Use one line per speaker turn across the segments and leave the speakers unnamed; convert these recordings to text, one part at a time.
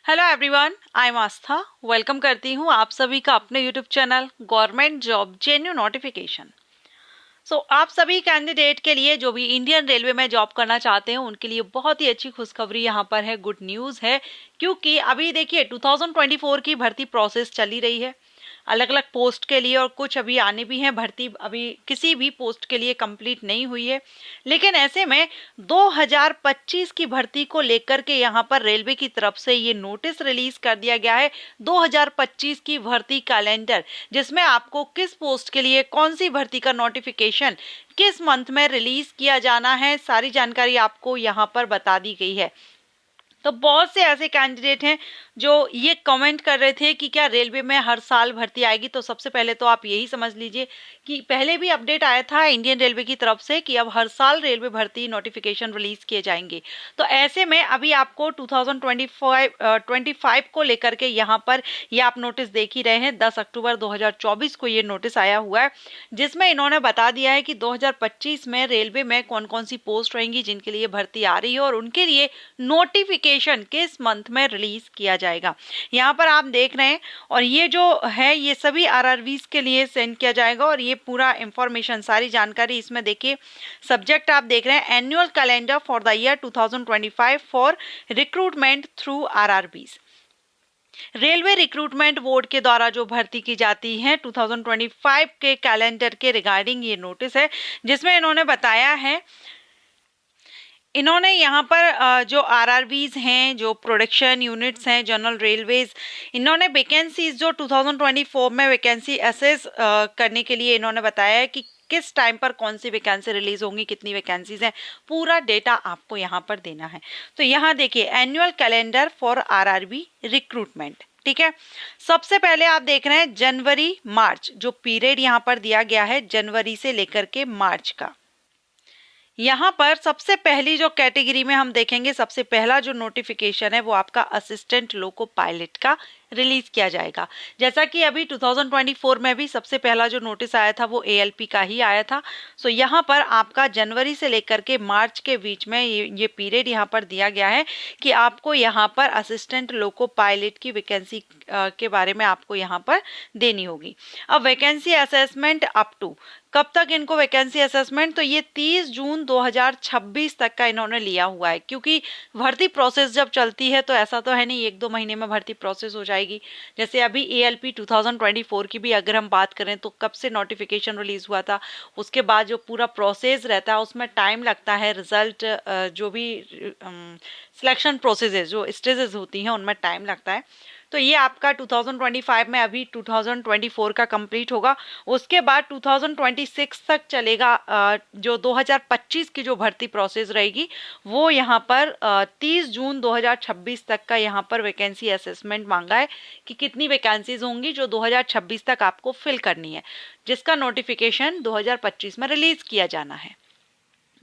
Hello everyone, I am Aastha. Welcome करती हूँ आप सभी का अपने YouTube channel government job जेन्यू notification. आप सभी कैंडिडेट के लिए जो भी इंडियन रेलवे में जॉब करना चाहते हैं उनके लिए बहुत ही अच्छी खुशखबरी यहाँ पर है, गुड न्यूज़ है। क्योंकि अभी देखिए 2024 की भर्ती प्रोसेस चली रही है अलग अलग पोस्ट के लिए, और कुछ अभी आने भी हैं। भर्ती अभी किसी भी पोस्ट के लिए कंप्लीट नहीं हुई है, लेकिन ऐसे में 2025 की भर्ती को लेकर के यहाँ पर रेलवे की तरफ से ये नोटिस रिलीज कर दिया गया है। 2025 की भर्ती कैलेंडर, जिसमें आपको किस पोस्ट के लिए कौन सी भर्ती का नोटिफिकेशन किस मंथ में रिलीज किया जाना है, सारी जानकारी आपको यहाँ पर बता दी गई है। तो बहुत से ऐसे कैंडिडेट हैं जो ये कमेंट कर रहे थे कि क्या रेलवे में हर साल भर्ती आएगी। तो सबसे पहले तो आप यही समझ लीजिए कि पहले भी अपडेट आया था इंडियन रेलवे की तरफ से कि अब हर साल रेलवे भर्ती नोटिफिकेशन रिलीज किए जाएंगे। तो ऐसे में अभी आपको 2025 को लेकर के यहाँ पर ये आप नोटिस देख ही रहे हैं। 10 अक्टूबर 2024 को ये नोटिस आया हुआ है, जिसमें इन्होंने बता दिया है कि 2025 में रेलवे में कौन कौन सी पोस्ट रहेंगी जिनके लिए भर्ती आ रही है, और उनके लिए नोटिफिकेशन किस मंथ में रिलीज किया जाएगा। यहाँ पर आप देख रहे हैं, और ये जो है ये सभी आरआरबीज के लिए सेंड किया जाएगा। और ये पूरा इंफॉर्मेशन, सारी जानकारी इसमें देखिए। सब्जेक्ट आप देख रहे हैं, annual calendar for the year 2025 for recruitment through RRBs. Railway recruitment board के द्वारा जो भर्ती की जाती है 2025 के कैलेंडर के रिगार्डिंग ये नोटिस है, जिसमें इन्होंने बताया है। इन्होंने यहाँ पर जो आरआरबीज हैं, जो प्रोडक्शन यूनिट्स हैं, जनरल रेलवेज, इन्होंने वैकेंसीज जो 2024 में वैकेंसी असेस करने के लिए इन्होंने बताया है कि किस टाइम पर कौन सी वैकेंसी रिलीज होंगी, कितनी वैकेंसीज हैं, पूरा डेटा आपको यहाँ पर देना है। तो यहाँ देखिए, annual calendar for RRB recruitment, ठीक है। सबसे पहले आप देख रहे हैं जनवरी मार्च, जो पीरियड यहाँ पर दिया गया है जनवरी से लेकर के मार्च का। यहाँ पर सबसे पहली जो कैटेगरी में हम देखेंगे, सबसे पहला जो नोटिफिकेशन है वो आपका असिस्टेंट लोको पायलट का रिलीज किया जाएगा। जैसा कि अभी 2024 में भी सबसे पहला जो नोटिस आया था वो एएलपी का ही आया था। यहाँ पर आपका जनवरी से लेकर के मार्च के बीच में ये पीरियड यहाँ पर दिया गया है कि आपको यहाँ पर असिस्टेंट लोको पायलट की वैकेंसी के बारे में आपको यहाँ पर देनी होगी। अब वैकेंसी असेसमेंट अप टू, कब तक इनको वैकेंसी असेसमेंट, तो ये 30 जून 2026 तक का इन्होंने लिया हुआ है। क्योंकि भर्ती प्रोसेस जब चलती है तो ऐसा तो है नहीं 1-2 महीने में भर्ती प्रोसेस हो जाएगी। जैसे अभी एएलपी 2024 की भी अगर हम बात करें तो कब से नोटिफिकेशन रिलीज हुआ था, उसके बाद जो पूरा प्रोसेस रहता है उसमें टाइम लगता है। रिजल्ट जो भी सिलेक्शन प्रोसेस जो स्टेजेस होती हैं उनमें टाइम लगता है। तो ये आपका 2025 में अभी 2024 का कंप्लीट होगा। उसके बाद 2026 तक चलेगा। जो 2025 की जो भर्ती प्रोसेस रहेगी वो यहाँ पर 30 जून 2026 तक का यहाँ पर वैकेंसी असेसमेंट मांगा है कि कितनी वैकेंसीज होंगी जो 2026 तक आपको फिल करनी है, जिसका नोटिफिकेशन 2025 में रिलीज किया जाना है।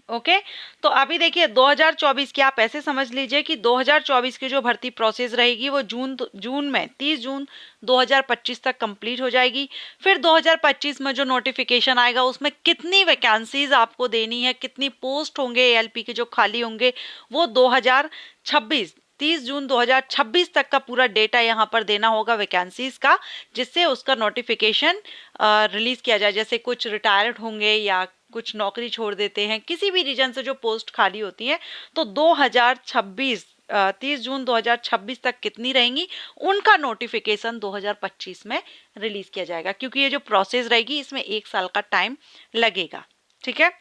ओके तो अभी देखिए 2024 की आप ऐसे समझ लीजिए कि 2024 की जो भर्ती प्रोसेस रहेगी वो जून में 30 जून 2025 तक कंप्लीट हो जाएगी। फिर 2025 में जो नोटिफिकेशन आएगा उसमें कितनी वैकेंसीज आपको देनी है, कितनी पोस्ट होंगे एएलपी के जो खाली होंगे, वो 2026 30 जून 2026 तक का पूरा डेटा यहाँ पर देना होगा वैकेंसीज का, जिससे उसका नोटिफिकेशन रिलीज किया जाए। जैसे कुछ रिटायर्ड होंगे या कुछ नौकरी छोड़ देते हैं, किसी भी रीजन से जो पोस्ट खाली होती है, तो 2026 30 जून 2026 तक कितनी रहेंगी उनका नोटिफिकेशन 2025 में रिलीज किया जाएगा। क्योंकि ये जो प्रोसेस रहेगी इसमें 1 साल का टाइम लगेगा, ठीक है।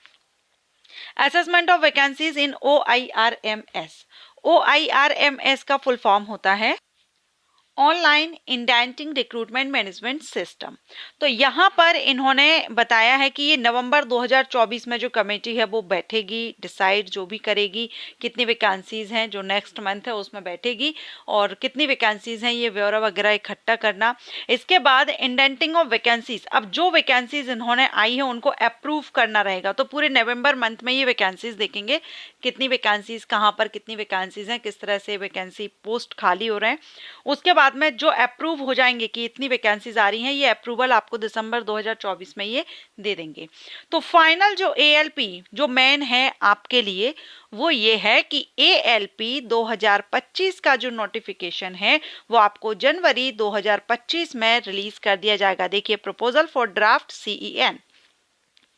Assessment of vacancies in OIRMS। OIRMS का फुल फॉर्म होता है online indenting recruitment management system. तो यहाँ पर इन्होंने बताया है कि ये नवंबर 2024 में जो कमेटी है वो बैठेगी, डिसाइड जो भी करेगी कितनी वैकेंसीज हैं, जो नेक्स्ट मंथ है उसमें बैठेगी और कितनी वैकेंसीज हैं ये ब्यौरा वगैरह इकट्ठा करना। इसके बाद इंडेंटिंग ऑफ वैकेंसीज, अब जो वैकेंसीज इन्होंने आई है उनको अप्रूव करना रहेगा। तो पूरे नवंबर मंथ में ये वैकेंसीज देखेंगे, कितनी वैकेंसीज कहाँ पर कितनी वैकेंसीज हैं, किस तरह से वैकेंसी पोस्ट खाली हो रहे हैं। उसके बाद बाद में जो अप्रूव हो जाएंगे कि इतनी वैकेंसीज आ रही हैं, ये अप्रूवल आपको दिसंबर 2024 में ये दे देंगे। तो फाइनल जो ALP जो मेन है आपके लिए वो ये है कि ALP 2025 का जो नोटिफिकेशन है वो आपको जनवरी 2025 में रिलीज कर दिया जाएगा। देखिए, प्रपोजल फॉर ड्राफ्ट CEN,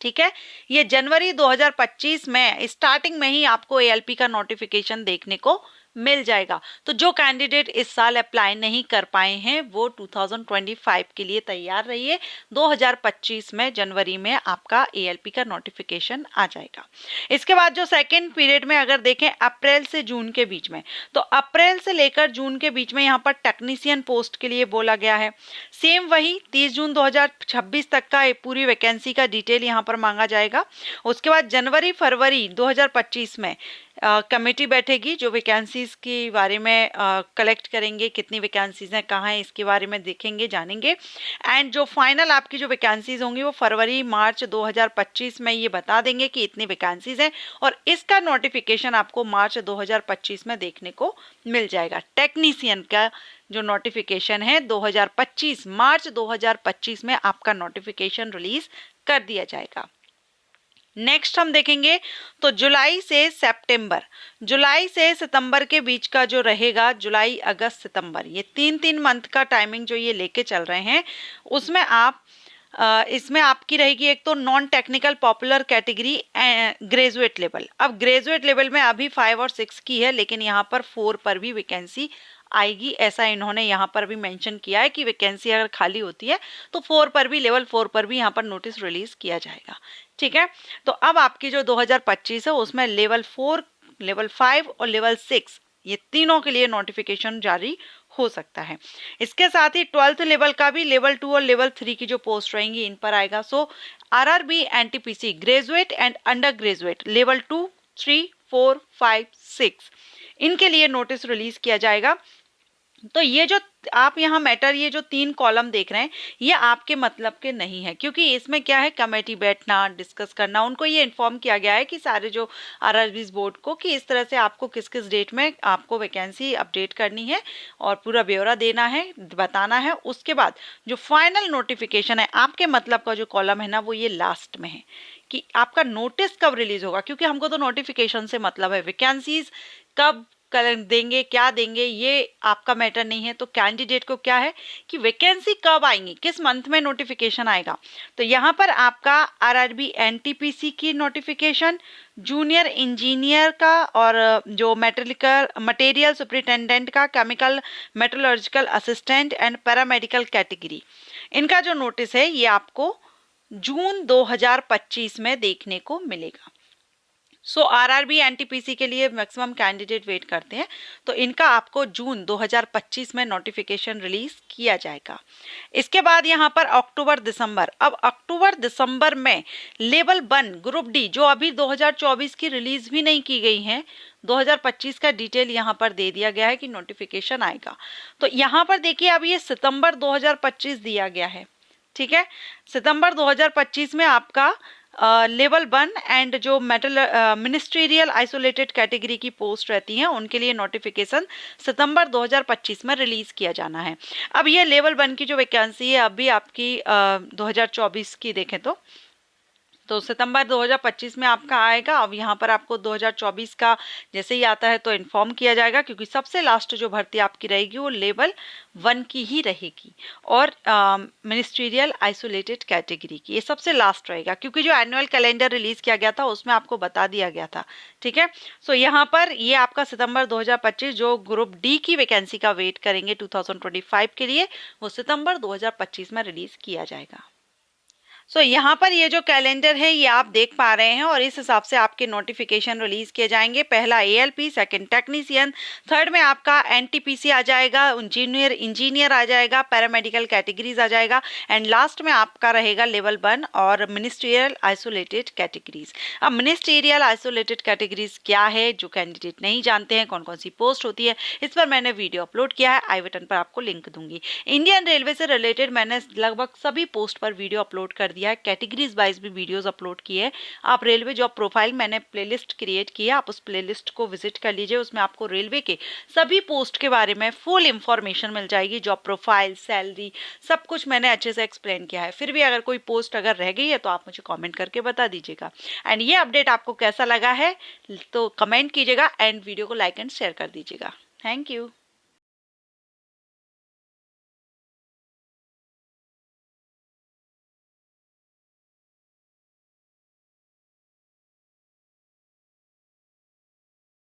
ठीक है, ये जनवरी 2025 में स्टार्टिंग में ही आपको ALP का नोटिफिकेशन देखने को मिल जाएगा। तो जो कैंडिडेट इस साल अप्लाई नहीं कर पाए हैं वो 2025 के लिए तैयार रहिए। 2025 में जनवरी में आपका ALP का नोटिफिकेशन आ जाएगा। इसके बाद जो सेकेंड पीरियड में अगर देखें अप्रैल से जून के बीच में, तो अप्रैल से लेकर जून के बीच में यहाँ पर टेक्नीशियन पोस्ट के लिए बोला गया है। सेम वही 30 जून 2026 तक का पूरी वैकेंसी का डिटेल यहाँ पर मांगा जाएगा। उसके बाद जनवरी फरवरी 2025 में कमेटी बैठेगी जो वैकेंसीज के बारे में कलेक्ट करेंगे, कितनी वैकेंसीज हैं, कहाँ हैं, इसके बारे में देखेंगे, जानेंगे। एंड जो फाइनल आपकी जो वैकेंसीज होंगी वो फरवरी मार्च 2025 में ये बता देंगे कि इतनी वैकेंसीज हैं, और इसका नोटिफिकेशन आपको मार्च 2025 में देखने को मिल जाएगा। टेक्नीशियन का जो नोटिफिकेशन है 2025 मार्च 2025 में आपका नोटिफिकेशन रिलीज कर दिया जाएगा। नेक्स्ट हम देखेंगे तो जुलाई से सितंबर के बीच का जो रहेगा, जुलाई अगस्त सितंबर, ये 3 मंथ का टाइमिंग जो ये लेके चल रहे हैं, उसमें आप इसमें आपकी रहेगी एक तो non technical popular category graduate level. अब ग्रेजुएट लेवल में अभी 5 और 6 की है, लेकिन यहाँ पर 4 पर भी वैकेंसी आएगी, ऐसा इन्होंने यहाँ पर भी मेंशन किया है कि वैकेंसी अगर खाली होती है तो 4 पर भी, लेवल 4 पर भी यहाँ पर नोटिस रिलीज किया जाएगा। ठीक है, तो अब आपकी जो 2025 है उसमें लेवल 4, लेवल 5 और लेवल 6 ये तीनों के लिए नोटिफिकेशन जारी हो सकता है। इसके साथ ही 12th लेवल का भी लेवल 2 और लेवल 3 की जो पोस्ट रहेंगी इन पर आएगा। सो RRB NTPC graduate and under graduate level 2, 3, 4, 5, 6 इनके लिए नोटिस रिलीज किया जाएगा। तो ये जो आप यहाँ मैटर, ये जो 3 कॉलम देख रहे हैं ये आपके मतलब के नहीं है, क्योंकि इसमें क्या है, कमेटी बैठना, डिस्कस करना, उनको ये इन्फॉर्म किया गया है कि सारे जो RRBs बोर्ड को कि इस तरह से आपको किस किस डेट में आपको वैकेंसी अपडेट करनी है और पूरा ब्यौरा देना है, बताना है। उसके बाद जो फाइनल नोटिफिकेशन है आपके मतलब का जो कॉलम है ना, वो ये लास्ट में है कि आपका नोटिस कब रिलीज होगा, क्योंकि हमको तो नोटिफिकेशन से मतलब है, वैकेंसीज कब देंगे, क्या देंगे, ये आपका मैटर नहीं है। तो कैंडिडेट को क्या है कि वैकेंसी कब आएंगी, किस मंथ में नोटिफिकेशन आएगा। तो यहाँ पर आपका RRB NTPC की नोटिफिकेशन, जूनियर इंजीनियर का और जो मटेरियल सुपरिटेंडेंट का, chemical metallurgical assistant and paramedical category, इनका जो नोटिस है ये आपको जून 2025 में देखने को मिलेगा। सो RRB NTPC के लिए मैक्सिमम कैंडिडेट वेट करते हैं, तो इनका आपको जून 2025 में नोटिफिकेशन रिलीज किया जाएगा। इसके बाद यहाँ पर अक्टूबर दिसंबर, अब अक्टूबर दिसंबर में लेवल 1 ग्रुप D जो अभी 2024 की रिलीज भी नहीं की गई है, 2025 का डिटेल यहाँ पर दे दिया गया है कि नोटिफिकेशन आएगा। तो यहाँ पर देखिए अब ये सितंबर 2025 दिया गया है, ठीक है, सितंबर 2025 में आपका लेवल 1 एंड जो मिनिस्ट्रियल आइसोलेटेड कैटेगरी की पोस्ट रहती हैं उनके लिए नोटिफिकेशन सितंबर 2025 में रिलीज किया जाना है। अब ये लेवल 1 की जो वैकेंसी है अभी आपकी 2024 की देखें तो सितंबर 2025 में आपका आएगा। अब यहाँ पर आपको 2024 का जैसे ही आता है तो इन्फॉर्म किया जाएगा, क्योंकि सबसे लास्ट जो भर्ती आपकी रहेगी वो लेवल 1 की ही रहेगी और मिनिस्ट्रियल आइसोलेटेड कैटेगरी की, ये सबसे लास्ट रहेगा, क्योंकि जो एनुअल कैलेंडर रिलीज किया गया था उसमें आपको बता दिया गया था। ठीक है, सो यहाँ पर ये आपका सितंबर 2025 जो ग्रुप D की वैकेंसी का वेट करेंगे 2025 के लिए, वो सितंबर 2025 में रिलीज किया जाएगा। सो यहाँ पर ये जो कैलेंडर है ये आप देख पा रहे हैं और इस हिसाब से आपके नोटिफिकेशन रिलीज किए जाएंगे। पहला ALP, सेकंड टेक्नीशियन, थर्ड में आपका NTPC आ जाएगा, जूनियर इंजीनियर आ जाएगा, पैरामेडिकल कैटेगरीज आ जाएगा एंड लास्ट में आपका रहेगा लेवल 1 और मिनिस्ट्रियल आइसोलेटेड कैटेगरीज। अब मिनिस्ट्रियल आइसोलेटेड कैटेगरीज क्या है, जो कैंडिडेट नहीं जानते हैं कौन कौन सी पोस्ट होती है, इस पर मैंने वीडियो अपलोड किया है, आई बटन पर आपको लिंक दूंगी। इंडियन रेलवे से रिलेटेड मैंने लगभग सभी पोस्ट पर वीडियो अपलोड कर दिया है, कैटेगरीज वाइज भी वीडियोस अपलोड किए हैं। आप रेलवे जॉब प्रोफाइल, मैंने प्लेलिस्ट क्रिएट किया, आप उस प्लेलिस्ट को विजिट कर लीजिए, उसमें आपको रेलवे के सभी पोस्ट के बारे में फुल इंफॉर्मेशन मिल जाएगी, जॉब प्रोफाइल, सैलरी, सब कुछ मैंने अच्छे से एक्सप्लेन किया है। फिर भी अगर कोई पोस्ट अगर रह गई है तो आप मुझे कॉमेंट करके बता दीजिएगा। एंड ये अपडेट आपको कैसा लगा है तो कमेंट कीजिएगा एंड वीडियो को लाइक एंड शेयर कर दीजिएगा। Thank you.